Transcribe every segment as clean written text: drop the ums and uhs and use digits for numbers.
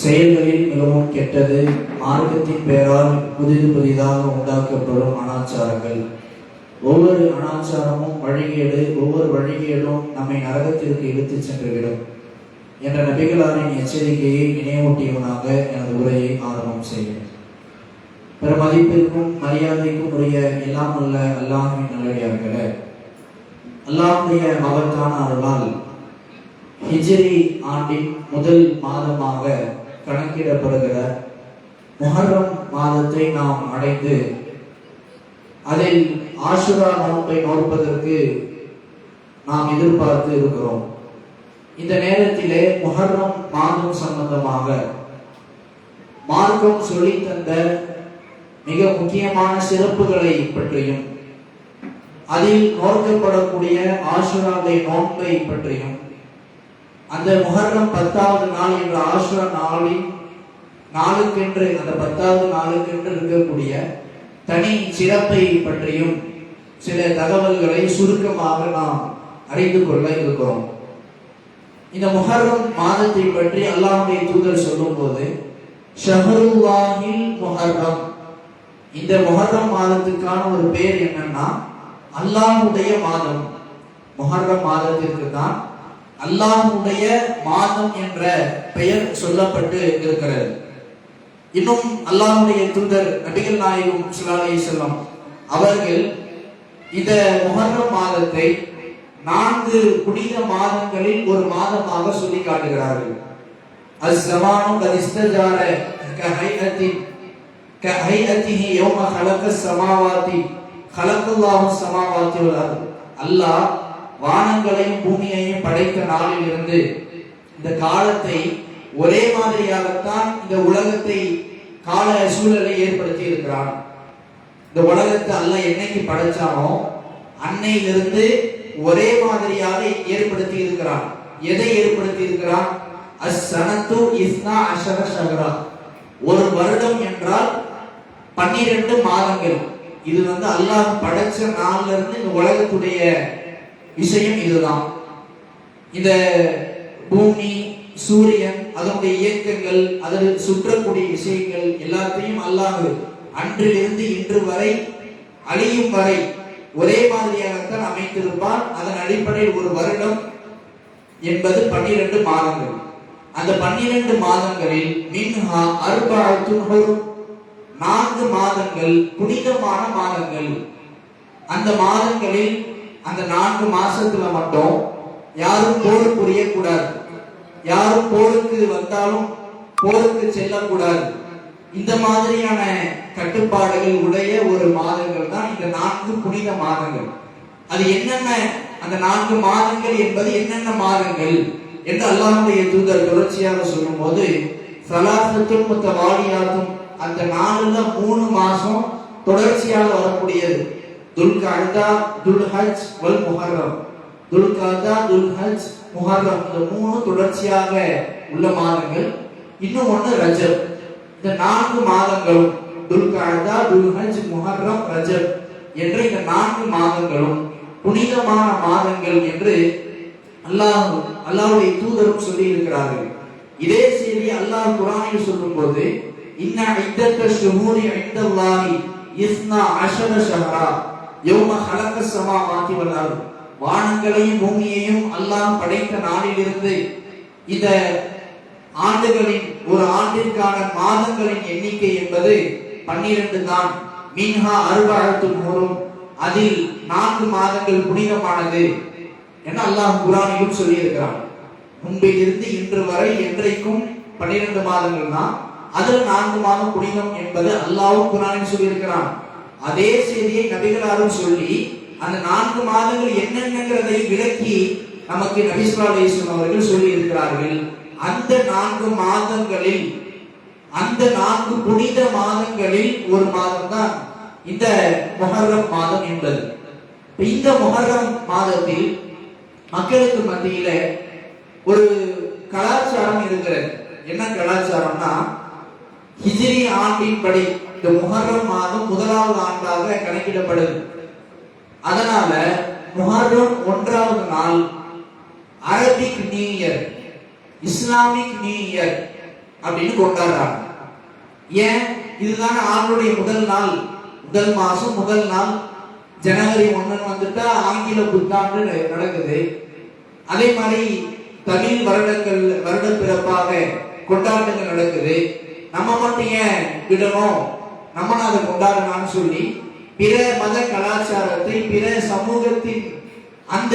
செயல்களில் மிகவும் கெட்டது மார்க்கத்தின் பெயரால் புதிதாக உண்டாக்கப்படும் அனாச்சாரங்கள். ஒவ்வொரு அனாச்சாரமும் வழிகேடு, ஒவ்வொரு வழிகேடும் நம்மை நரகத்திற்கு இழுத்துச் சென்றுவிடும் என்ற நபிகளாரின் எச்சரிக்கையை நினைவூட்டியவனாக எனது உரையை ஆரம்பம் செய்கிறேன். மதிப்பிற்கும் மரியாதைக்கும் உரிய எல்லாம் உள்ள அல்லாஹ்வின் நல்லடியார்களே, அல்லாஹ்வுடைய மகத்தான அருளால் ஹிஜ்ரி ஆண்டின் முதல் மாதமாக கணக்கிடப்படுகிற முஹர்ரம் மாதத்தை நாம் அடைந்து அதில் ஆஷுரா நோன்பை நோற்பதற்கு நாம் எதிர்பார்த்து இருக்கிறோம். இந்த நேரத்திலே முஹர்ரம் மாதம் சம்பந்தமாக மார்க்கம் சொல்லி தந்த மிக முக்கியமான சிறப்புகளை பற்றியும் அதில் நோக்கப்படக்கூடிய ஆஷுராவுடைய நோன்பை பற்றியும் அந்த முஹர்ரம் 10வது நாள் என்ற ஆஷுரா நாளுக்கென்று அந்த 10வது நாளுக்கென்று இருக்கக்கூடிய தனி சிறப்பை பற்றியும் சில தகவல்களை சுருக்கமாக நாம் அறிந்து கொள்ள இருக்கிறோம். இந்த முஹர்ரம் மாதத்தை பற்றி அல்லாஹ்வுடைய தூதர் சொல்லும் போது ஷஹ்ருல்லாஹில் முஹர்ரம், இந்த முஹர்ரம் மாதத்துக்கான ஒரு பெயர் என்னன்னா அல்லாஹ்வுடைய மாதம். முஹர்ரம் மாதத்திற்கு தான் அல்லாஹ்வுடைய மாதம் என்ற பெயர் சொல்லப்பட்டு இருக்கிறது. இன்னும் அல்லாஹ்வுடைய தூதர் நபிகள் நாயகம் ஸல்லல்லாஹு அலைஹி வஸல்லம் அவர்கள் இந்த முஹர்ரம் மாதத்தை 4 புனித மாதங்களில் ஒரு மாதமாக சொல்லி காட்டுகிறார்கள். அஸ்-ஸமானு கதிஸ்தஜார கஹைஅத்திஹி யௌம ஹலகஸ் ஸமாவாதி ஹலகல்லாஹு ஸமாவாதி வல் அர்த். அல்லாஹ் வானங்களையும் பூமியையும் படைத்த நாளில் இருந்து இந்த காலத்தை ஒரே மாதிரியாகத்தான் இந்த உலகத்தை கால சூழலை ஏற்படுத்தி இருக்கிறான். இந்த உலகத்தை அல்லாஹ் என்னைக்கு படைச்சானோ அன்னையிலிருந்து ஒரே மாதிரியாக ஏற்படுத்தி இருக்கிறான். எதை ஏற்படுத்தி இருக்கிறான்? அஸ்-சனத்து 12 ஷஹ்ரா, ஒரு வருடம் என்றால் 12 மாதங்கள். இது அல்லாஹ் படைச்ச நாள்ல இருந்து இந்த உலகத்துடைய விஷயம் இதுதான். இந்த பூமி, சூரியன், அதனுடைய இயக்கங்கள், அதில் சுற்றக்கூடிய விஷயங்கள் எல்லாத்தையும் அல்லாஹ் அன்றிலிருந்து இன்று வரை அழியும் வரை ஒரே மாதிரியாகத்தான் அமைத்திருப்பான். அதன் அடிப்படையில் ஒரு வருடம் என்பது 12 மாதங்கள். அந்த 12 மாதங்களில் மின்ஹா அர்பஅத்துன் ஹுரும், 4 மாதங்கள் புனிதமான மாதங்கள். அந்த மாதங்களில் அந்த 4 மாசத்துல மட்டும் யாரும் போர் புரியக்கூடாது, யாரும் போருக்கு வந்தாலும் போருக்கு செல்லக்கூடாது. இந்த மாதிரியான கட்டுப்பாடுகள் உடைய ஒரு மாதங்கள் தான் இந்த 4 புனித மாதங்கள். அது என்னென்ன, அந்த 4 மாதங்கள் என்பது என்னென்ன மாதங்கள் என்று அல்லாஹ்வுடைய தூதர் தொடர்ச்சியாக சொல்லும் போது ஸலாஸத்துன் முத்தவாலியாத்துன், அந்த 4ல 3 மாசம் தொடர்ச்சியாக வரக்கூடியது. துல்கஅதா, துல்ஹஜ் வல் முஹர்ரம். துல்கஅதா, துல்ஹஜ், முஹர்ரம், இந்த 3 தொடர்ச்சியாக உள்ள மாதங்கள். இன்னும் ஒன்று ரஜப். இந்த 4 மாதங்களும் துல்கஅதா, துல்ஹஜ், முஹர்ரம், ரஜப் என்ற இந்த 4 மாதங்களும் புனிதமான மாதங்கள் என்று அல்லாஹ்வுடைய தூதரும் சொல்லி இருக்கிறார்கள். இதே செய்தி அல்லாஹ் குர்ஆனில் சொல்லும்போது இன்ன இத்தத்த ஷுஹூரி இன்தல்லாஹி 12 ஷஹ்ரா யௌம ஹலகஸ் ஸமாவாதி வல் அர்த். வானங்களையும் பூமியையும் அல்லாஹ் படைத்த நாளிலிருந்து இந்த ஆண்டுகளின், ஒரு ஆண்டிற்கான மாதங்களின் எண்ணிக்கை என்பது 12 தான். மின்ஹா அர்பஅத்துன் ஹுரும், அதில் 4 மாதங்கள் புனிதமானது என அல்லாஹ் குர்ஆனிலும் சொல்லி இருக்கிறான். முன்பிலிருந்து இன்று வரை என்றைக்கும் 12 மாதங்கள் தான். அதில் 4 மாதம் புனிதம் என்பது அல்லாஹ் குர்ஆனில் சொல்லி இருக்கிறான். அதே செய்தியை நபிகளாரும் சொல்லி அந்த 4 மாதங்கள் என்னென்னங்கிறதை விளக்கி நமக்கு நபி ஸல்லல்லாஹு அலைஹி வஸல்லம் அவர்கள் சொல்லி இருக்கிறார்கள். அந்த 4 மாதங்களில், அந்த 4 புனித மாதங்களில் ஒரு மாதம் தான் இந்த முஹர்ரம் மாதம் என்பது. இந்த முஹர்ரம் மாதத்தில் மக்களுக்கு மத்தியில ஒரு கலாச்சாரம் இருக்கிறது. என்ன கலாச்சாரம்னா, ஹிஜ்ரி ஆண்டின் படி இந்த முஹர்ரம் மாதம் 1வது ஆண்டாக கணக்கிடப்படுது. அதனால முஹர்ரம் 1வது நாள் Arabic new year, Islamic new year அப்படின்னு கொண்டாடுறாங்க. ஏன்? இதுதானே ஆண்டுடைய முதல் நாள், முதல் மாசம் முதல் நாள். ஜனவரி 1 வந்துட்டா ஆங்கில புத்தாண்டு நடக்குது. அதே மாதிரி தமிழ் வருட பிறப்பாக கொண்டாட்டங்கள் நடக்குது. நம்ம மட்டும் ஏன் விடணும், நம்ம அதை கொண்டாடலாம்னு சொல்லி பிற மத கலாச்சாரத்தை, பிற சமூகத்தின் அந்த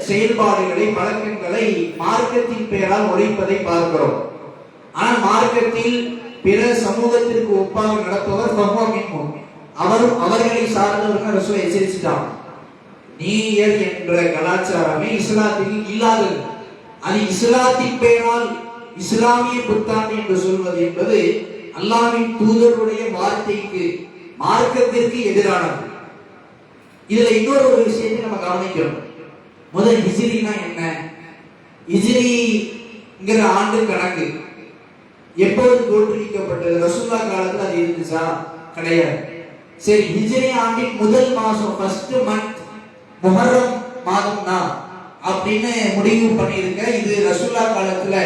செயல்பாடுகளை, பழக்கங்களை மார்க்கத்தின் பெயரால் உழைப்பதை பார்க்கிறோம். ஆனால் மார்க்கத்தில் பிற சமூகத்திற்கு ஒப்பாக நடப்பவர் அவர்களை சார்ந்தவர்கள் ரசூல் எச்சரிச்சிட்டாங்க. நீயர் என்ற கலாச்சாரமே இஸ்லாத்தில் இல்லாதது. அது இஸ்லாத்தின் பெயரால் இஸ்லாமிய புத்தாண்டு என்று சொல்வது என்பது அல்லாஹ்வின் தூதருடைய வார்த்தைக்கு, மார்க்கத்திற்கு எதிரானது. இதுல இன்னொரு ஒரு விஷயத்தை நம்ம கவனிக்கணும். முதல் ஹிஜ்ரினா என்ன? ஹிஜ்ரிங்கிற ஆண்டு கணக்கு எப்போது தோற்றுவிக்கப்பட்டது? ரசூலுல்லாஹ் காலத்துல அது இருந்துச்சா? கிடையாது. சரி, ஹிஜ்ரி ஆண்டின் முதல் மாசம், ஃபர்ஸ்ட் மந்த் முஹர்ரம் மாதம் தான் அப்படின்னு முடிவு பண்ணிருக்க. இது ரசூலுல்லாஹ் காலத்துல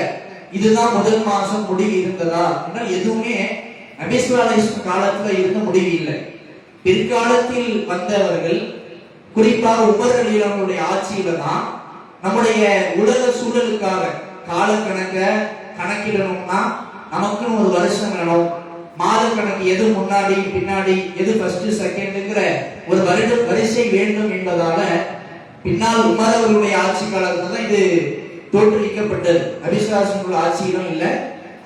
இதுதான் முதல் மாசம் முடிவு இருந்ததா? எதுவுமே நபி ஸல்லல்லாஹு அலைஹி வஸல்லம் காலத்துல இருந்த முடிவு இல்லை. பிற்காலத்தில் வந்தவர்கள், குறிப்பாக உமர் ரலியல்லாஹு அன்ஹுடைய ஆட்சியில தான் நம்முடைய உலக சூழலுக்காக கால கணக்கிடணும்னா நமக்குன்னு ஒரு வருஷம் வேணும், மாத கணக்கு எது முன்னாடி பின்னாடி, எது ஃபர்ஸ்ட் செகண்ட்ங்கிற ஒரு வரிசை வேண்டும் என்பதால பின்னால் உமர் அவர்களுடைய ஆட்சி காலத்துல தான் இது தோற்றுவிக்கப்பட்டது. நபி ஸல்லல்லாஹு அலைஹி வஸல்லம் ஆட்சியிலும் இல்லை,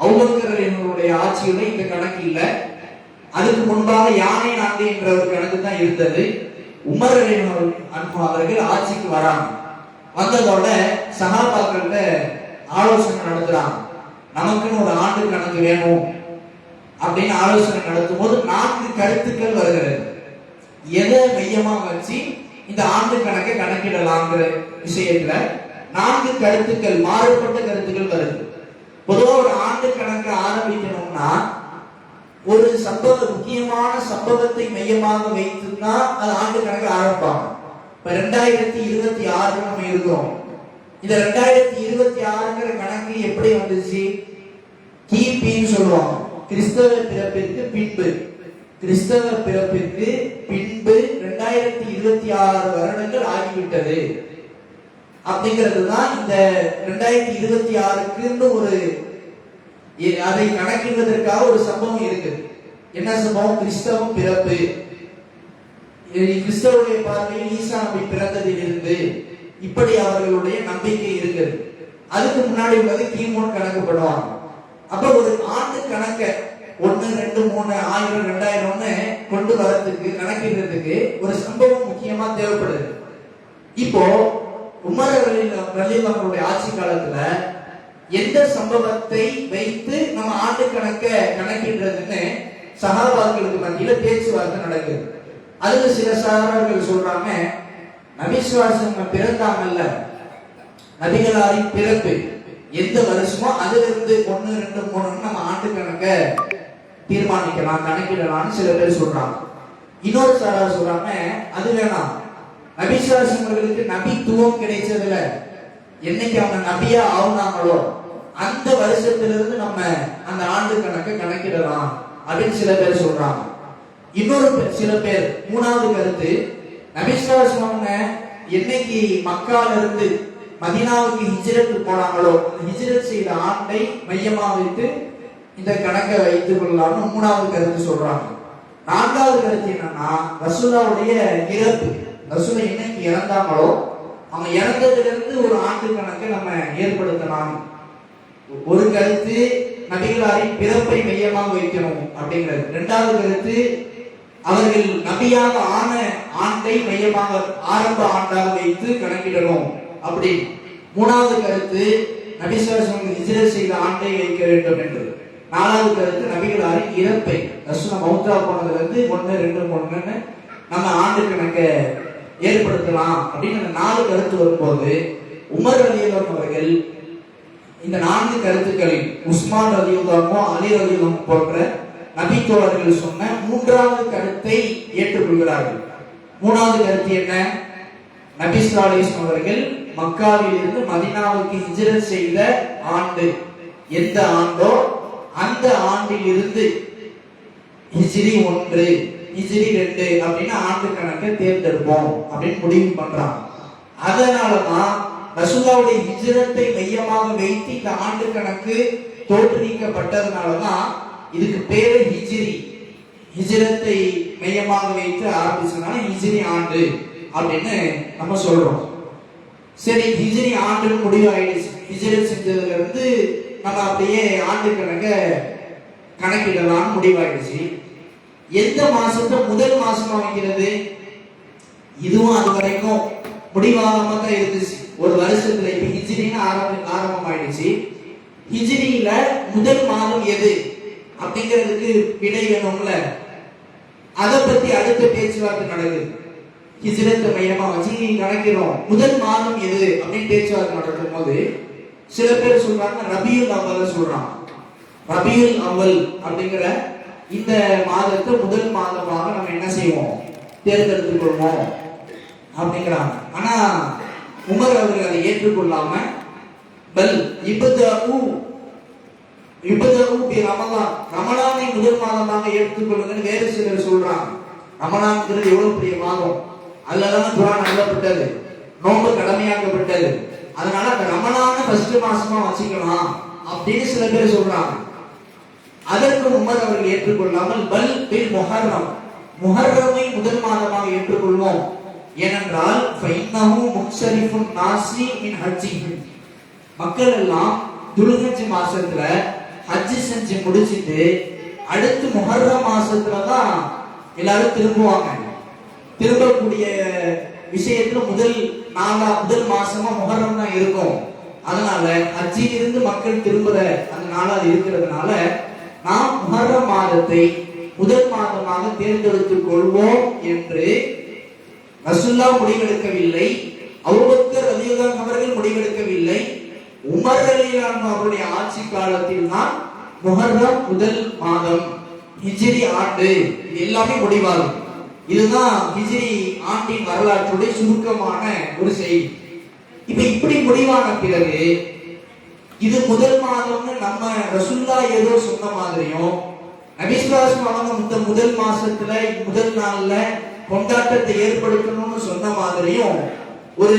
அபூபக்கர் ஆட்சியிலும் இந்த கணக்கு இல்லை. அதுக்கு முன்பாக யானை ஆண்டு என்ற ஒரு கணக்கு தான் இருந்தது. உமர் ரலியல்லாஹு அவர்கள் ஆட்சிக்கு வராங்க. வந்ததோட சஹாபாக்கள்கிட்ட ஆலோசனை நடத்துறாங்க. நமக்குன்னு ஒரு ஆண்டு கணக்கு வேணும் அப்படின்னு ஆலோசனை நடத்தும் போது 4 கருத்துக்கள் வருகிறது. எதை மையமா வச்சு இந்த ஆண்டு கணக்கை கணக்கிடலாங்கிற விஷயத்துல 4 கருத்துக்கள், மாறுபட்ட கருத்துக்கள் வருது. பொதுவாக ஒரு ஆண்டு கணக்கை ஆரம்பிக்கணும்னா ஒரு முக்கியமான சம்பவத்தை மையமாக வைத்துதான் அது ஆண்டு கணக்கு ஆரம்பிப்பாங்க. இப்ப 2026 நம்ம இருக்கிறோம். இந்த 2026ங்கிற கணக்கு எப்படி வந்துச்சு? கிபின்னு சொல்லுவாங்க, கிறிஸ்தவ பிறப்பிற்கு பின்பு. கிறிஸ்தவ பிறப்பிற்கு பின்பு 2026 வருடங்கள் ஆகிவிட்டது அப்படிங்கிறது தான் இந்த 2026க்கு ஒரு அதை கணக்கிடுவதற்காக ஒரு சம்பவம் இருக்கு. என்ன சம்பவம்? கிறிஸ்தவம் பிறப்பு. கிறிஸ்தவருடைய பார்வையில் ஈசா நபி பிறந்ததிலிருந்து இப்படி அவர்களுடைய நம்பிக்கை இருக்குது. அதுக்கு முன்னாடி உள்ளது கிமு கணக்குப்படுவாங்க. அப்ப ஒரு ஆண்டு கணக்க 1, 2, 3, 1000, 2000 கொண்டு வரதுக்கு, கணக்கிடுறதுக்கு ஒரு சம்பவம் முக்கியமா தேவைப்படுது. இப்போ உமர் ரலியல்லாஹு அன்ஹுடைய ஆட்சி காலத்துல எந்த சம்பவத்தை வைத்து நம்ம ஆண்டு கணக்க கணக்கிடுறதுன்னு சஹாபாக்களுக்கு மத்தியில பேச்சுவார்த்தை நடக்குது. அதுல சில சஹாபாக்கள் சொல்றாங்க, நபி ஸல்லல்லாஹு அலைஹி வஸல்லம் பிறந்தாங்கல்ல, நபிகளாரின் பிறப்பு எந்த வருஷமோ அதுல இருந்து 1, 2, 3 நம்ம ஆண்டு கணக்க தீர்மானிக்கலாம், கணக்கிடலாம்னு சில பேர் சொல்றாங்க. இன்னொரு சாரார் சொல்றாங்க, அது வேணாம், நபி ஸல்லல்லாஹு அலைஹி வஸல்லம் நபித்துவம் கிடைச்சதுல என்னைக்கு அவங்க நபியா ஆகுனாங்களோ அந்த வருஷத்திலிருந்து நம்ம அந்த ஆண்டு கணக்கை கணக்கிடலாம் அப்படின்னு சில பேர் சொல்றாங்க. இன்னொரு சில பேர், மூணாவது கருத்து, நபி ஸல்லல்லாஹு அலைஹி வஸல்லம் என்னைக்கு மக்கால இருந்து மதீனாவுக்கு ஹிஜ்ரத் போனாங்களோ அந்த ஹிஜ்ரத் செய்த ஆண்டை மையமா வைத்து இந்த கணக்கை வைத்துக் கொள்ளலாம்னு மூணாவது கருத்து சொல்றாங்க. நான்காவது கருத்து என்னன்னா, ரசூலுல்லாஹ்வுடைய இறப்பு, ரசூல் என்னைக்கு இறந்தாங்களோ அவங்க இறந்ததிலிருந்து ஒரு ஆண்டு கணக்கை நம்ம ஏற்படுத்தலாம். ஒரு கருத்து நபிகளாரின் பிறப்பை மையமாக வைக்கணும் அப்படிங்கிறது. இரண்டாவது கருத்து அவர்கள் நபியாக ஆன ஆண்டை மையமாக, ஆரம்ப ஆண்டாக வைத்து கணக்கிடணும் அப்படி. மூணாவது கருத்து நபி ஸல்லல்லாஹு அலைஹி வஸல்லம் ஹிஜ்ரத் செய்த ஆண்டை வைக்க வேண்டும் என்று. நாலாவது கருத்து நபிகளாரின் இறப்பை, ரசூல் மௌத்தா போனதுல இருந்து 1, 2, 3 நம்ம ஆண்டு கணக்கை ஏற்படுத்தலாம் அப்படின்னு 4 கருத்து வரும்போது உமர் ரலியல்லாஹு அன்ஹு அவர்கள் இந்த 4 கருத்துக்களில் உஸ்மான் ரலியல்லாஹு அன்ஹு, அலி ரலியல்லாஹு அன்ஹு போன்ற நபி தோழர்கள் சொன்ன மூன்றாவது கருத்தை ஏற்றுக்கொள்கிறார்கள். மூணாவது கருத்து என்ன? நபி ஸல்லல்லாஹு அலைஹி வஸல்லம் அவர்கள் மக்காவில் இருந்து மதீனாவுக்கு ஹிஜ்ரத் செய்த ஆண்டு எந்த ஆண்டோ அந்த ஆண்டில் இருந்து ஹிஜ்ரி 1 ஹிஜ்ரி 2 அப்படின்னு ஆண்டு கணக்கை தேர்ந்தெடுப்போம் அப்படின்னு முடிவு பண்றாங்க. அதனாலதான் ரசூலுல்லாஹ்வுடைய ஹிஜ்ரத்தை மையமாக வைத்து இந்த ஆண்டு கணக்கு தோற்றுவிக்கப்பட்டதுனாலதான் இதுக்கு பேரு ஹிஜ்ரி. ஹிஜ்ரத்தை மையமாக வைத்து ஆரம்பிச்சதுனால ஹிஜ்ரி ஆண்டு அப்படின்னு நம்ம சொல்றோம். சரி, ஹிஜ்ரி ஆண்டு முடிவாயிடுச்சு. ஹிஜ்ரத் செஞ்சதுல இருந்து நம்ம அப்படியே ஆண்டு கணக்கிடலாம் முடிவாயிடுச்சு. எந்த மாசத்தை முதல் மாசமா வைக்கிறது? இதுவும் அது வரைக்கும் முடிவாகாம தான் இருந்துச்சு. ஒரு வருஷத்துல இப்ப ஹிஜ்ரின்னு ஆரம்பமாயிடுச்சு. ஹிஜ்ரியில முதல் மாதம் எது அப்படிங்கிறதுக்கு விடை வேணும்ல. அதை பத்தி அடுத்த பேச்சுவார்த்தை நடக்குது. ஹிஜ்ரத்தை மையமா வச்சு கணக்கிறோம், முதல் மாதம் எது அப்படின்னு பேச்சுவார்த்தை நடக்கும் போது சில பேர் சொல்றாங்க ரபியுல் அவ்வல் சொல்றாங்க. ரபியுல் அவ்வல் அப்படிங்கிற இந்த மாதத்தை முதல் மாதமாக நம்ம என்ன செய்வோம், தேர்ந்தெடுத்துக் கொள்வோம் அப்படிங்கிறாங்க. ஆனா உமர் அவர்கள் அதை ஏற்றுக்கொள்ளாம பல் இப்தஉ பி ரமலான், ரமலானை முதல் மாதமாக ஏற்றுக்கொள்ளுங்கன்னு வேறு சிலர் சொல்றாங்க. ரமலான்ங்கிறது எவ்வளவு பெரிய மாதம், அதுலதான் குர்ஆன் அருளப்பட்டது, நோன்பு கடமையாக்கப்பட்டது. அதனால அந்த ரமலான ஃபர்ஸ்ட் மாசமா வச்சுக்கலாம் அப்படின்னு சில பேர் சொல்றாங்க. அதற்கு உமர் அவர்கள் ஏற்றுக்கொள்ளாமல் பல் பில் முஹர்ரம், முஹர்ரமை முதல் மாதமாக ஏற்றுக்கொள்வோம். ஏனென்றால் ஃபைன்னஹு முக்ஸரிஃபுன் நாஸி மின் ஹஜ்ஜிஹி, மக்கள் எல்லாம் துல்ஹஜ் மாசத்துல ஹஜ் செஞ்சு முடிச்சிட்டு அடுத்து முஹர்ரம் மாசத்துல தான் எல்லாரும் திரும்புவாங்க. திரும்பக்கூடிய விஷயத்துல முதல் மாசமா முஹர்ரம் தான் இருக்கும். அதனால ஹஜ்ஜில் இருந்து மக்கள் திரும்புற அந்த நாளாக இருக்கிறதுனால நாம் முஹர்ரம் மாதத்தை முதல் மாதமாக தேர்ந்தெடுத்துக் கொள்வோம் என்று ரசூலுல்லாஹ் முடிவெடுக்கவில்லை, அபூபக்கர் ரலியல்லாஹு அன்ஹு அவர்கள் முடிவெடுக்கவில்லை. உமர் ரலியல்லாஹு அன்ஹு அவருடைய ஆட்சி காலத்தில் தான் முஹர்ரம் முதல் மாதம், ஹிஜ்ரி ஆண்டு, இது எல்லாமே முடிவாகும். இதுதான் ஹிஜ்ரி ஆண்டின் வரலாற்றுடைய சுருக்கமான ஒரு செய்தி. இப்ப இப்படி முடிவான பிறகு இது முதல் மாதம்னு நம்ம ரசூலுல்லாஹ் ஏதோ சொன்ன மாதிரியும் நபி ஸல்லல்லாஹு அலைஹி வஸல்லம் முதல் மாசத்துல முதல் நாள்ல கொண்டாட்டத்தை ஏற்படுத்தணும்னு சொன்ன மாதிரியும் ஒரு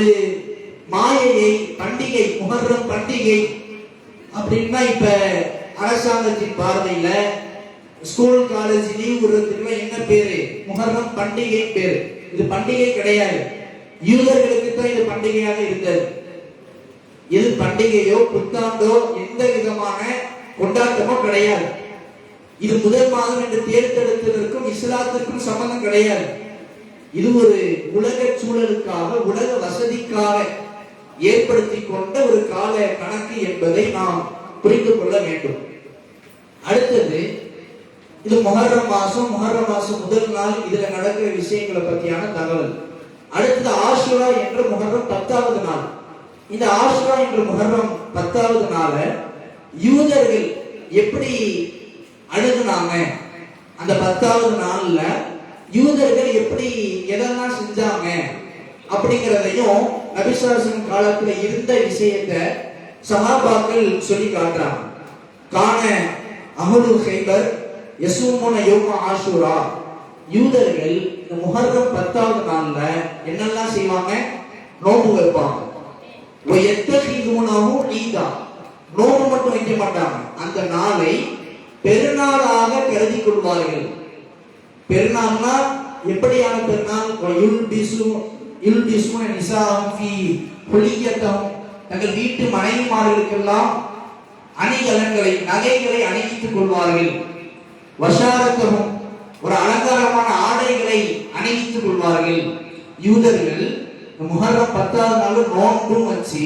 மாயையை, பண்டிகை, முஹர்ரம் பண்டிகை அப்படின்னா இப்ப அரசாங்கத்தின் பார்வையில ஸ்கூல் காலேஜ் லீவ் விடுறதுக்கு என்ன பேரு, முஹர்ரம் பண்டிகை பேரு. இது பண்டிகை கிடையாது, யூதர்களுக்கு தான் இது பண்டிகையாக இருந்தது. இது பண்டிகையோ புத்தாண்டோ எந்த விதமான கொண்டாட்டமோ கிடையாது. இது முதல் மாதம் என்று தேர்ந்தெடுத்ததற்கும் இஸ்லாத்திற்கும் சம்பந்தம் கிடையாது. இது ஒரு உலக சூழலுக்காக, உலக வசதிக்காக ஏற்படுத்தி கொண்ட ஒரு கால கணக்கு என்பதை நாம் புரிந்து கொள்ள வேண்டும். அடுத்தது இது முஹர்ரம் மாசம் முதல் நாள் இதுல நடக்கிற விஷயங்களை பற்றியான தகவல். அடுத்தது ஆஷுரா என்ற முஹர்ரம் 10வது நாள். இந்த ஆஷுரா என்ற முஹர்ரம் 10வது நாள யூதர்கள் எப்படி அணுகுனாங்க, அந்த 10வது நாள்ல யூதர்கள் எப்படி எதெல்லாம் செஞ்சாங்க அப்படிங்கிறதையும் நபி ஸல்லல்லாஹு அலைஹி வஸல்லம் காலத்துல இருந்த விஷயத்தை சஹாபாக்கள் சொல்லி காட்டுறாங்க. கான அஹ்லு ஹைபர் யஸூமுன யௌம ஆஷுரா, யூதர்கள் இந்த முஹர்ரம் 10வது நாள்ல என்னெல்லாம் செய்வாங்க, நோன்பு வைப்பாங்க. வயத்தகிதுனஹு ஈதா, நோன்பு மட்டும் வைக்க மாட்டாங்க, அந்த நாளை பெருநாளாக கருதி கொள்வார்கள். பெருநாள்னா எப்படியான பெருநாள், யுல்பிசுன நிசாஹும் ஃபீ ஹுலியத்தஹும், தங்கள் வீட்டு மனைவிமார்களுக்கெல்லாம் அணிகலன்களை, நகைகளை அணிவித்துக் கொள்வார்கள். வஷாரத்தஹும், ஒரு அலங்காரமான ஆடைகளை அணிவித்துக் கொள்வார்கள். யூதர்கள் முஹர்ரம் 10வது நாள் நோன்பும் வச்சு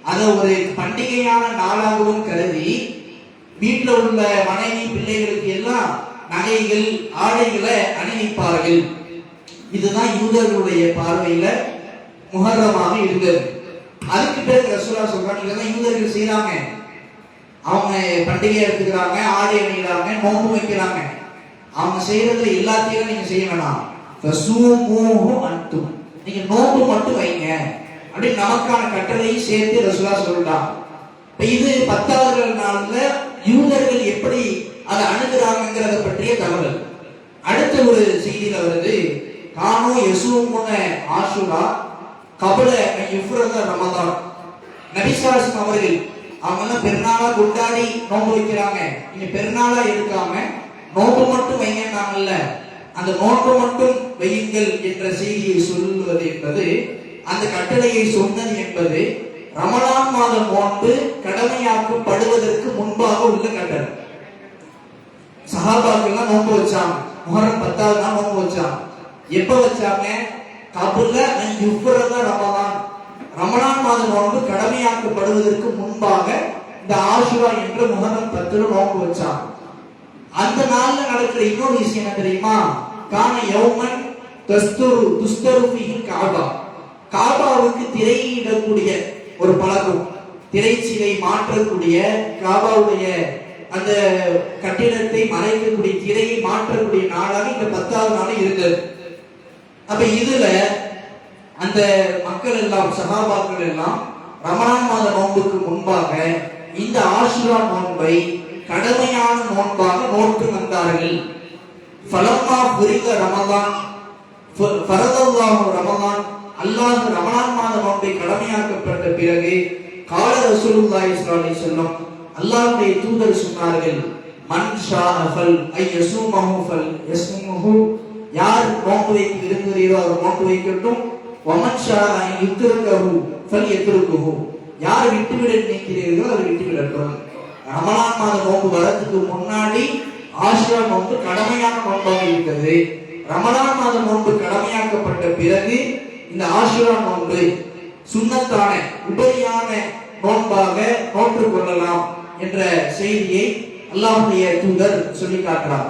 அதை ஒரு பண்டிகையான நாளாகவும் கருதி வீட்டில் உள்ள மனைவி பிள்ளைகளுக்கு எல்லாம் நகைகள், ஆடைகளை அணிவிப்பார்கள். இதுதான் யூதர்களுடைய பார்வையில முஹர்ரமாக இருந்தது. அதுக்கு பிறகு ரசூலுல்லாஹ் சொல்றாங்க, இதெல்லாம் யூதர்கள் செய்யறாங்க, அவங்க பண்டிகை எடுத்துக்கிறாங்க, ஆடை அணிகிறாங்க, நோன்பு வைக்கிறாங்க, அவங்க செய்யறதுல எல்லாத்தையும் நீங்க செய்ய வேணாம், நீங்க நோன்பு மட்டும் வைங்க அப்படின்னு நமக்கான கட்டளையும் சேர்த்து ரசூலுல்லாஹ் சொல்றாங்க. இது 10வது நாள்ல யூதர்கள் எப்படி அதை அணுகுறாங்கிறத பற்றிய தகவல். அடுத்த ஒரு செய்தியில வருது, கானோ யசூமுன ஆஷுரா கபல யுஃப்ரத ரமதான். நபிசாசம் அவர்கள் அவங்க பெருநாளா கொண்டாடி நோன்பு வைக்கிறாங்க. நீங்க பெருநாளா எடுக்காம நோன்பு மட்டும் வைங்கன்னாங்கல்ல, அந்த நோன்பு மட்டும் வையுங்கள் என்ற செய்தியை சொல்லுவது என்பது, அந்த கட்டளையை சொன்னது என்பது ரமலான் மாத நோன்பு கடமையாக்கப்படுவதற்கு முன்பாக உள்ள கட்டளை. சஹாபாக்கெல்லாம் நோன்பு வச்சாங்க, முஹர்ரம் 10வது நாள் நோன்பு வச்சாங்க. எப்ப வச்சாங்க? கபுல யுஃப்ரத ரமலான், ரமலான் மாத நோன்பு கடமையாக்கப்படுவதற்கு முன்பாக இந்த ஆஷுரா என்ற முஹர்ரம் 10ல நோன்பு வச்சாங்க. அந்த நாள்ல நடக்கிற இன்னொரு விஷயம் என்ன தெரியுமா? கான யௌமன் துஸ்தரு ஃபீஹில் காபா, காபாவுக்கு திரையிடக்கூடிய ஒரு பழக்கம், திரைச்சீலை மாற்றக்கூடிய, காபாவுடைய அந்த கட்டிடத்தை மறைக்கக்கூடிய திரையை மாற்றக்கூடிய நாளாக இந்த 10வது நாள் இருந்தது. அப்ப இதுல அந்த மக்கள் எல்லாம், சஹாபாக்கள் எல்லாம் ரமலான் மாத நோன்புக்கு முன்பாக இந்த ஆஷுரா நோன்பை கடமையான நோன்பாக நோட்டு வந்தார்கள். ஃபலம்மா புரித ரமலான் ஃபரதல்லாஹு ரமலான், அல்லாஹ் ரமலான் மாத நோன்பை கடமையாக்கப்பட்ட பிறகு கால ரசூலுல்லாஹி ஸல்லல்லாஹு அலைஹி வஸல்லம், அல்லாஹ்வுடைய தூதர் சொன்னார்கள், மன் ஷாஅ ஃபல் ஐயஸூமஹு ஃபல் யஸ்முஹு, யார் நோன்பு வைக்க விரும்புகிறீரோ அவர் நோன்பு வைக்கட்டும். வமன் ஷாஅ யுத்ருகஹு ஃபல் யத்ருகுஹு, யார் விட்டுவிட நினைக்கிறீர்களோ அவர் விட்டுவிடட்டும். ரமலான் மாத நோன்பு வரதுக்கு முன்னாடி ஆஷுரா நோன்பு கடமையான நோன்பாக இருக்கிறது. ரமலான் மாத நோன்பு கடமையாக்கப்பட்ட பிறகு இந்த ஆஷுரா நோன்பு சுன்னத்தான உபரியான நோன்பாக நோற்று கொள்ளலாம் என்ற செய்தியை அல்லாஹ்வுடைய தூதர் சொல்லி காட்டுறார்.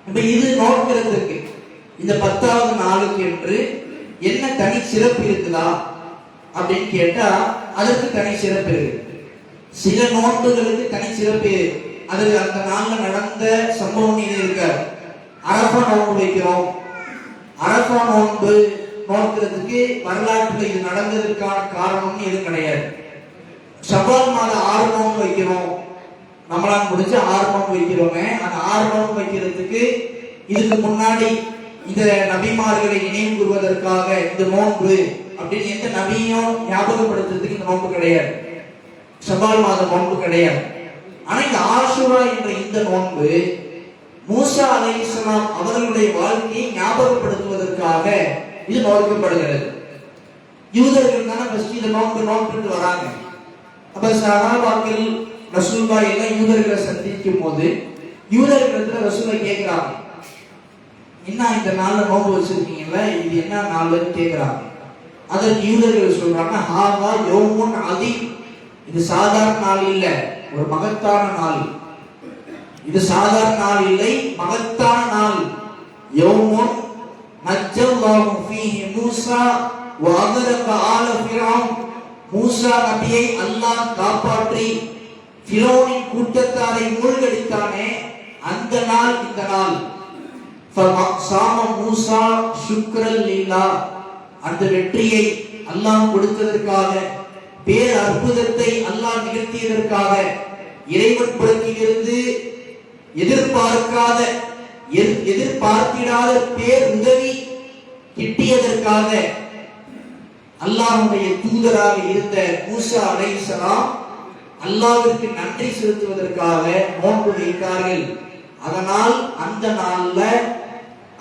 இப்ப இது நோக்கிறதுக்கு இந்த 10வது நாளுக்கு என்று என்ன தனி சிறப்பு இருக்குதா அப்படின்னு கேட்டா, அதற்கு தனி சிறப்பு இருக்கு. சில நோன்புகளுக்கு தனி சிறப்பு, அது அந்த நாள்ல நடந்த சம்பவம் இது இருக்காது. அரஃபா நோன்பு வைக்கிறோம், அரஃபா நோன்பு நோக்கிறதுக்கு வரலாற்றில் இது நடந்ததற்கான காரணம்னு எதுவும் கிடையாது. ஷவ்வால் மாத 6 நோன்பு வைக்கிறோம், ரமலான் முடிச்சு 6 நோன்பு வைக்கிறோமே, அந்த 6 நோன்பு வைக்கிறதுக்கு இதுக்கு முன்னாடி இந்த நபிமார்களை நினைவு கூறுவதற்காக இந்த நோன்பு அப்படின்னு எந்த நபியும் ஞாபகப்படுத்துறதுக்கு இந்த நோன்பு கிடையாது, ஷவ்வால் மாத நோன்பு கிடையாது. ஆனா இந்த ஆஷுரா என்ற இந்த நோன்பு மூசா அலைஹிஸ்ஸலாம் அவர்களுடைய வாழ்க்கையை ஞாபகப்படுத்துவதற்காக இது நோக்கப்படுகிறது. யூதர்கள் தானே ஃபர்ஸ்ட் இந்த நோன்பு வராங்க. அப்ப சஹாபாக்கள் ரசூலுல்லாஹி எல்லாம் யூதர்களை சந்திக்கும் போது யூதர்களிடத்துல ரசூலுல்லாஹி கேட்கிறாங்க, என்ன இந்த நாள்ல நோன்பு வச்சிருக்கீங்கல்ல, இது என்ன நாள்னு கேட்கிறாங்க. அதற்கு யூதர்கள் சொல்றாங்க, ஹாதா யௌமுன் அதீம், இது சாதாரண நாள் இல்ல, ஒரு மகத்தான நாள். இது சாதாரண நாள் இல்லை, மகத்தான நாள். யௌமுன் நஜ்ஜல்லாஹு ஃபீஹி மூஸா வ அக்ரக ஆல ஃபிரௌன், மூஸா நபியை அல்லாஹ் காப்பாற்றி ஃபிரௌனின் கூட்டத்தாரை மூழ்கடித்தானே அந்த நாள் இந்த நாள். ஃபஸாம மூஸா ஷுக்ரல் லில்லாஹ், அந்த வெற்றியை அல்லாஹ் கொடுத்ததற்காக, பேர் அற்புதத்தை அல்லாஹ் நிகழ்த்தியதற்காக, இறைவன் புறத்திலிருந்து எதிர்பார்க்காத எதிர்பார்த்திடாத பேர் உதவி கிட்டியதற்காக அல்லாஹ்வுடைய தூதராக இருந்த மூசா அலைஹிஸ்ஸலாம் அல்லாஹ்விற்கு நன்றி செலுத்துவதற்காக நோன்பு வைத்தார்கள். அதனால் அந்த நாள்ல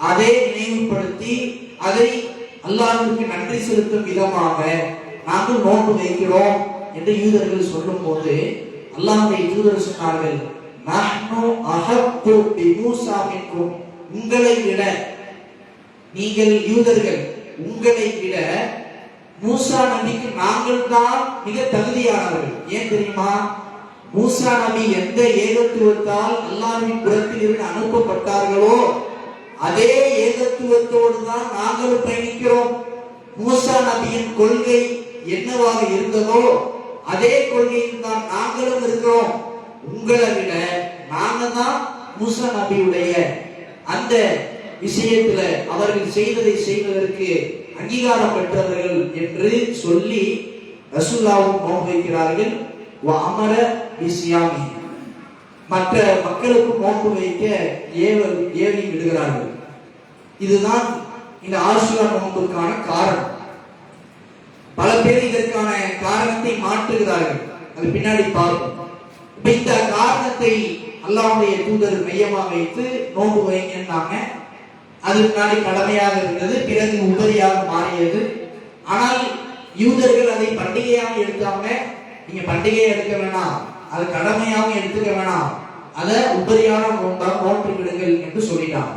அதை நினைவுபடுத்தி அதை அல்லாஹ்விற்கு நன்றி செலுத்தும் விதமாக நாங்கள் நோன்பு வைக்கிறோம் என்று யூதர்கள் சொல்லும் போது அல்லாஹ்வுடைய தூதர் சொன்னார்கள், நஹ்னு அஹப்பு பிமூஸா மின்கும், உங்களை விட, நீங்கள் யூதர்கள் உங்களை விட மூசா நபிக்கு நாங்கள் தான் மிக தகுதியானவர்கள். ஏன் தெரியுமா? மூசா நபி எந்த ஏகத்துவத்தால் அல்லாஹ்வின் புறத்தில் இருந்து அனுப்பப்பட்டார்களோ அதே ஏகத்துவத்தோடு தான் நாங்களும் பயணிக்கிறோம். மூசா நபியின் கொள்கை என்னவாக இருந்ததோ அதே கொள்கையில் தான் நாங்களும் இருக்கிறோம். உங்களை விட நாங்க தான் மூசா நபியுடைய அந்த விஷயத்துல அவர்கள் செய்ததை செய்வதற்கு அங்கீகாரம் பெற்றவர்கள் என்று சொல்லி ரசூலுல்லாஹ் நோன்பு வைக்கிறார்கள். வ அமர பிஸியாமி, மற்ற மக்களுக்கு நோன்பு வைக்க ஏவி விடுகிறார்கள். இதுதான் இந்த ஆஷுரா நோன்புக்கான காரணம். பல பேர் இதற்கான காரணத்தை மாற்றுகிறார்கள், அது பின்னாடி பார்ப்போம். இந்த காரணத்தை அல்லாஹ்வுடைய தூதர் மையமாக வைத்து நோன்பு வைங்கன்னாங்க. அது முன்னாடி கடமையாக இருந்தது, பிறகு உபரியாக மாறியது. ஆனால் யூதர்கள் அதை பண்டிகையாக எடுத்தாங்க. நீங்க பண்டிகையை எடுக்க வேணாம், அது கடமையாக எடுத்துக்க வேணாம், அதை உபரியான நோன்பாக நோன்பு விடுங்கள் என்று சொல்லிட்டாங்க.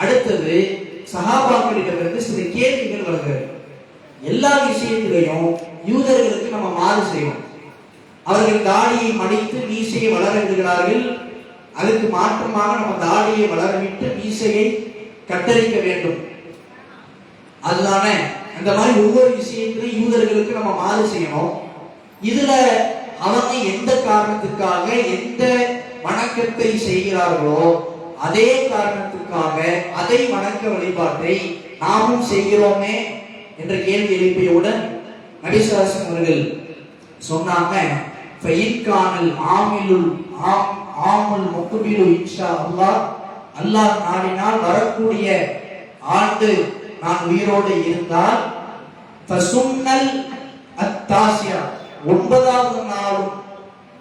அடுத்தது சஹாபாக்களிடமிருந்து சில கேள்விகள் வருகிறது. எல்லா விஷயத்திலையும் யூதர்களுக்கு நம்ம மாறு செய்வோம். அவர்கள் தாடியை மடித்து மீசையை வளர விடுகிறார்கள். அதுக்கு மாற்றமாக நம்ம தாடியை வளரவிட்டு மீசையை கத்தரிக்க வேண்டும். அதுதானே? அந்த மாதிரி ஒவ்வொரு விஷயத்திலும் யூதர்களுக்கு நம்ம மாறு செய்யணும். இதுல அவங்க எந்த காரணத்துக்காக எந்த வணக்கத்தை செய்கிறார்களோ அதே காரணத்துக்காக அதே வணக்க வழிபாட்டை நாமும் செய்கிறோமே என்ற கேள்வி எழுப்பியவுடன் நபி ஸல்லல்லாஹு அலைஹி வஸல்லம் அவர்கள் சொன்னாங்க, ஃபயின்கானல் ஆமிலுல் ஆமுல் முக்பிலு இன்ஷா அல்லாஹ், அல்லாஹ் நாடினால் வரக்கூடிய ஆண்டு நான் உயிரோடு இருந்தால் ஃபசுன்னல் அத்தாசியா, 9வது நாளும்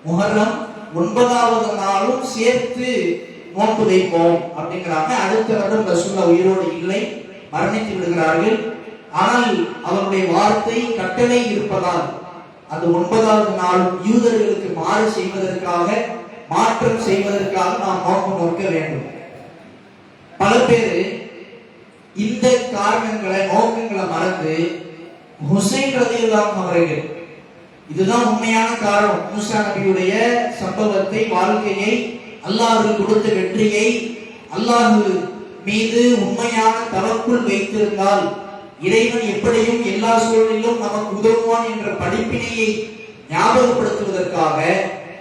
முஹர்ரம் 9வது நாளும் சேர்த்து நோன்பு வைப்போம் அப்படிங்கிறாங்க. அடுத்த வருடம் ரசூலுல்லாஹ் உயிரோடு இல்லை, மரணித்து விடுகிறார்கள். ஆனால் அவருடைய வார்த்தை கட்டளை இருப்பதால் அது 9வது நாளும் யூதர்களுக்கு மாறு செய்வதற்காக, மாற்றம் செய்வதற்காக நாம் நோன்பு நோக்க வேண்டும். பல பேர் இந்த காரணங்களை நோக்கங்களை மறந்து ஹுசைன் ரலியல்லாஹு அவர்கள், இதுதான் உண்மையான காரணம், மூசா நபியுடைய சம்பவத்தை, வாழ்க்கையை, அல்லாஹ் கொடுத்த வெற்றியை, அல்லாஹ் மீது உண்மையான தவக்குள் வைத்திருந்தால் இறைவன் எப்படியும் எல்லா சூழலிலும் நமக்கு உதவுவான் என்ற படிப்பினையை ஞாபகப்படுத்துவதற்காக,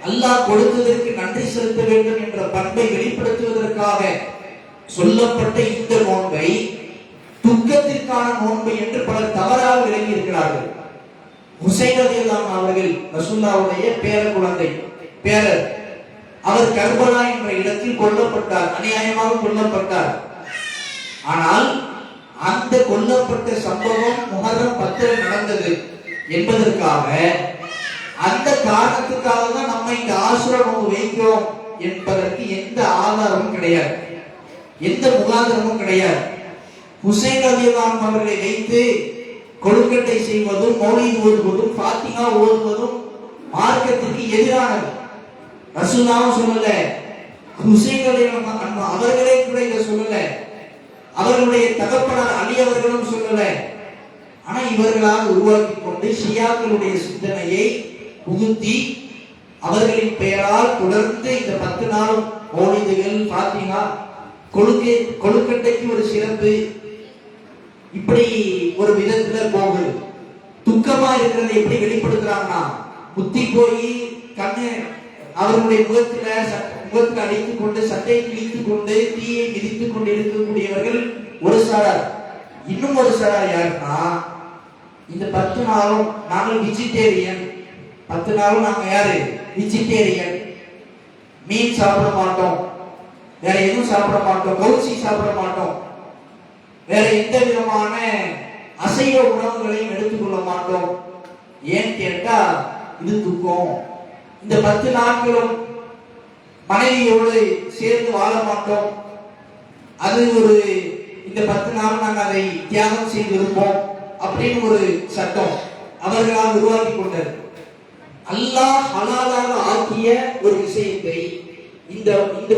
அல்லாஹ் கொடுத்ததற்கு நன்றி செலுத்த வேண்டும் என்ற பண்பை வெளிப்படுத்துவதற்காக சொல்லப்பட்ட இந்த நோன்பை துக்கத்திற்கான நோன்பு என்று பலர் தவறாக விளங்கி இருக்கிறார்கள். ஹுசைன் ரலியல்லாஹு அவர்கள் ரசூலுல்லாஹ்வுடைய பேர குழந்தை, பேரர். அவர் கர்பலா என்ற இடத்தில் கொல்லப்பட்டார், அநியாயமாக கொல்லப்பட்டார். ஆனால் அந்த கொல்லப்பட்ட சம்பவம் முஹர்ரம் 10 நடந்தது என்பதற்காக, அந்த காரணத்துக்காக தான் நம்ம இந்த ஆஷுரா நோன்பு வைக்கிறோம் என்பதற்கு எந்த ஆதாரமும் கிடையாது, எந்த முகாதாரமும் கிடையாது. ஹுசைன் ரலியல்லாஹு அவர்களை வைத்து கொழுக்கட்டை செய்வதும், மௌலித் ஓதுவதும், ஃபாத்திஹா ஓதுவதும் மார்க்கத்திற்கு எதிரானது. ரசூலுல்லாஹ் சொல்லல, ஹுசைன் ரலியல்லாஹு அவர்களே கூட இதை சொல்லல, அவர்களுடைய தகப்பனார் அலி அவர்களும் சொல்லல. ஆனா இவர்களால் உருவாக்கி கொண்டு ஷியாக்களுடைய சிந்தனையை புகுத்தி அவர்களின் பெயரால் தொடர்ந்து இந்த 10 நாளும் மௌலிதுகள், ஃபாத்திஹா, கொழுக்கட்டைக்கு ஒரு சிறப்பு, இப்படி ஒரு விதத்துல போகுது. துக்கமா இருக்கிறதை எப்படி வெளிப்படுத்துறாங்கன்னா, புத்தி போய் கண்ணு அவர்களுடைய முகத்தில் அடித்துக் கொண்டு, சட்டை கிழித்துக் கொண்டு, தீயை மிதித்துக் கொண்டு இருக்கக்கூடியவர்கள் ஒரு சாரார். இன்னும் ஒரு சாரார் யாருன்னா, இந்த 10 நாளும் நாங்கள் வெஜிடேரியன், 10 நாளும் நாங்க யாரு வெஜிடேரியன், மீன் சாப்பிட மாட்டோம், வேற எதுவும் சாப்பிட மாட்டோம், கவுச்சி சாப்பிட மாட்டோம், வேற எந்த விதமான அசைவ உணவுகளையும் எடுத்துக்கொள்ள மாட்டோம். ஏன் கேட்டா இது துக்கம். இந்த 10 நாட்களும் மனைவியோடு சேர்ந்து வாழ மாட்டோம், அது ஒரு இந்த 10 நாள் நாங்கள் அதை தியாகம் செய்திருப்போம் அப்படின்னு ஒரு சட்டம் அவர்களால் உருவாக்கி கொண்டது. அல்லாஹ் ஹலாலாக ஆக்கிய ஒரு விஷயத்தை இந்த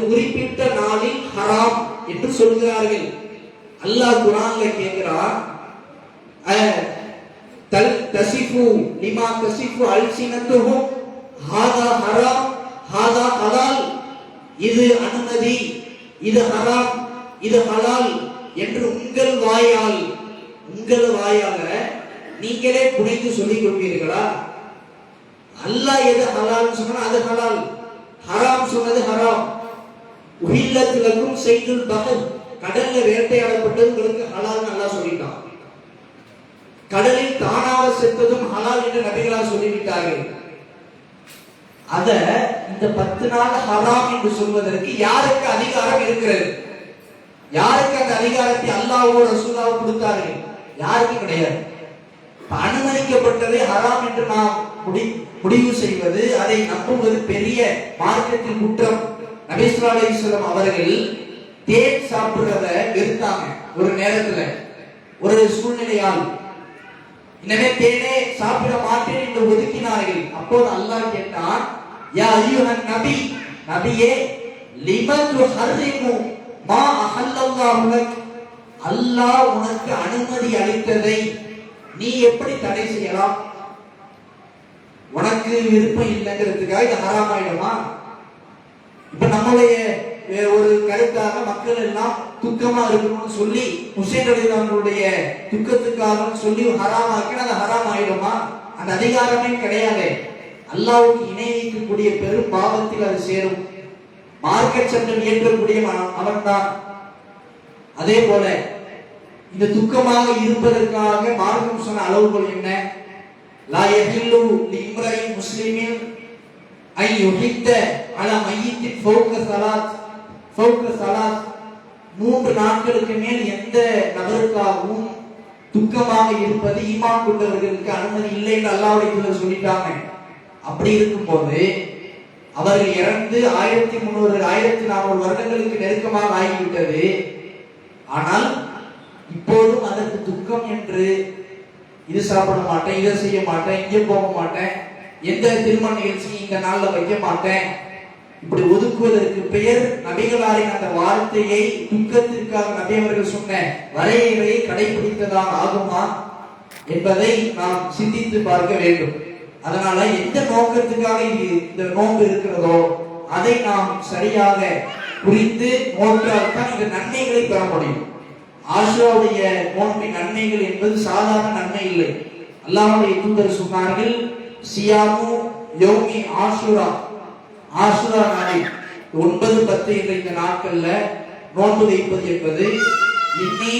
குறிப்பிட்ட நாளில் ஹராம் என்று சொல்கிறார்கள். அல்லாஹ் குர்ஆன்ல கேட்கிறான், தசிஃபு லிமா தசிஃபு அல்சினத்துஹும் ஹாதா ஹராம் ஹாதா ஹலால், இது அனுமதி, இது ஹராம், இது ஹலால் என்று உங்கள் வாயால நீங்களே புனைந்து சொல்லிக் கொள்வீர்களா? அல்லாஹ் எது ஹலால் சொன்னா அது ஹலால், ஹராம் சொன்னது ஹராம். உஹில்லத்துலக்கும் ஸைதுல் பஹர், கடல்ல வேட்டையாடப்பட்டது உங்களுக்கு ஹலால் அல்லாஹ் சொல்லிட்டான். கடலில் தானாக செத்ததும் ஹலால் என்று நபிகளார் சொல்லிவிட்டார்கள். அத இந்த 10 நாள் ஹராம் என்று சொல்வதற்கு யாருக்கு அதிகாரம் இருக்கிறது? யாருக்கு அந்த அதிகாரத்தை அல்லாஹ்வோ ரசூலாவோ கொடுத்தார்கள்? யாருக்கு கிடையாது. அனுமதிக்கப்பட்டதை ஹராம் என்று நாம் முடிவு செய்வது, அதை நம்புவது பெரிய மார்க்கத்தின் குற்றம். நபி ஸல்லல்லாஹு அலைஹி வஸல்லம் அவர்கள் தேன் சாப்பிடுறத வெறுத்தாங்க ஒரு நேரத்துல, ஒரு சூழ்நிலையால். எனவே தேனே சாப்பிட மாட்டேன் என்று ஒதுக்கினார்கள். அப்போது அல்லாஹ் கேட்டான், யா அய்யுஹன் நபி, நபியே, லிம துஹர்ரிமு மா அஹல்லல்லாஹு லக், அல்லாஹ் உனக்கு அனுமதி அளித்ததை நீ எப்படி தடை செய்யலாம்? உனக்கு விருப்பம் இல்லைங்கிறதுக்காக இது ஹராம் ஆயிடுமா? இப்ப நம்மளுடைய ஒரு கருத்தாக மக்கள் எல்லாம் துக்கமா இருக்கணும்னு சொல்லி ஹுசைன் ரலியல்லாஹுடைய துக்கத்துக்காக சொல்லி ஹராம் ஆக்கினா அது ஹராம் ஆயிடுமா? அந்த அதிகாரமே கிடையாது. அல்லாஹ்வுக்கு இணை வைக்கக்கூடிய பெரும் பாவத்தில் அது சேரும். மார்க்கெட் சட்டம் இயற்றக்கூடிய அவன்தான். அதே போல இந்த துக்கமாக இருப்பதற்காக மார்க்கம் சொன்ன அளவுகள் என்ன? லா யஹில்லு லிம்ரைன் முஸ்லிமின் ஐ யுஹித்த அலா மையித்தின் ஃபௌக ஸலாத் 3 நாட்களுக்கு மேல் எந்த நபருக்காகவும் துக்கமாக இருப்பது ஈமான் கொண்டவர்களுக்கு அனுமதி இல்லை என்று அல்லாஹ்வுடைய தூதர் சொல்லிட்டாங்க. அப்படி இருக்கும்போது அவர்கள் இறந்து 1300 1400 வருடங்களுக்கு நெருக்கமாக ஆகிவிட்டது. ஆனால் இப்போதும் அதற்கு துக்கம் என்று இது சாப்பிட மாட்டேன், இதை செய்ய மாட்டேன், இங்கே போக மாட்டேன், எந்த திருமண நிகழ்ச்சியும் இந்த நாள்ல வைக்க மாட்டேன், இப்படி ஒதுக்குவதற்கு பெயர் நபிகளாரின் அந்த வார்த்தையை துக்கத்திற்காக நபி அவர்கள் சொன்ன வரையறையை கடைபிடித்ததாக ஆகுமா என்பதை நாம் சிந்தித்து பார்க்க வேண்டும். அதனால எந்த நோக்கத்துக்காக இந்த நோன்பு இருக்கிறதோ அதை நாம் சரியாக புரிந்து நோற்றால் தான் இந்த நன்மைகளை பெற முடியும். ஆஷுராவுடைய நோன்பின் நன்மைகள் என்பது சாதாரண நன்மை இல்லை. அல்லாஹ்வுடைய தூதர் சொன்னார்கள், சியாமு யௌமி ஆஷுரா, ஆஷுரா நாளில் 9, 10 என்ற இந்த நாட்கள்ல நோன்பு வைப்பது என்பது இன்னி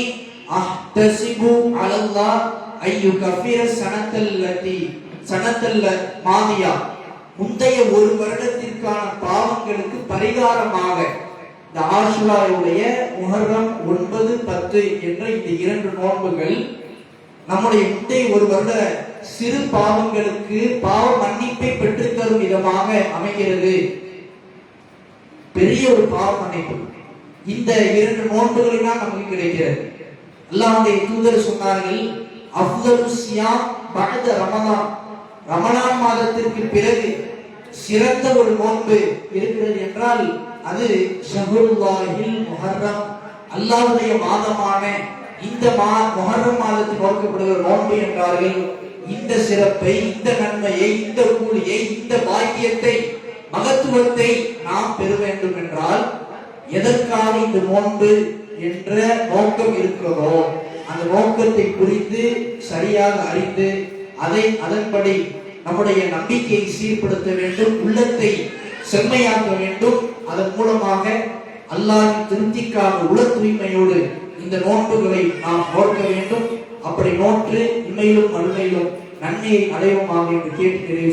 அஹ்தஸிபு அலல்லாஹ் ஐயு கஃபிர சனத்தல் மாதியா, முந்தைய ஒரு வருடத்திற்கான பாவங்களுக்கு பரிகாரமாக இந்த ஆஷுராவுடைய முஹர்ரம் 9, 10 என்ற இந்த 2 நோன்புகள் நம்முடைய முந்தைய ஒரு வருட சிறு பாவங்களுக்கு பாவ மன்னிப்பை பெற்றுத்தரும் விதமாக அமைகிறது. பெரிய ஒரு பாவ மன்னிப்பு இந்த 2 நோன்புகளினால் நமக்கு கிடைக்கிறது. அல்லாஹ்வுடைய தூதர் சொன்னார்கள், அஃதலு ஸியாம் பஅத ரமலான், ரமலான் மாதத்திற்கு பிறகு சிறந்த ஒரு நோன்பு இருக்கிறது என்றால் அது ஷஹ்ருல்லாஹில் முஹர்ரம், அல்லாஹ்வுடைய மாதமான இந்த முஹர்ரம் மாதத்தில் நோக்கப்படுகிற நோன்பு என்றார்கள். இந்த சிறப்பை, இந்த நன்மையை, இந்த கூலியை, இந்த பாக்கியத்தை, மகத்துவத்தை நாம் பெற வேண்டும் என்றால் எதற்காக இந்த நோன்பு என்ற நோக்கம் இருக்கிறதோ அந்த நோக்கத்தை புரிந்து சரியாக அறிந்து அதன்படி நம்முடைய நம்பிக்கையை சீர்படுத்த வேண்டும், உள்ளத்தை செம்மையாக்க வேண்டும். அதன் மூலமாக அல்லாஹ்வின் திருப்திக்காக உள தூய்மையோடு இந்த நோன்புகளை நாம் நோக்க வேண்டும். அப்படி நோற்று இம்மையிலும் மறுமையிலும் நன்மையை அடைவோமாக என்று கேட்டு நிறைவு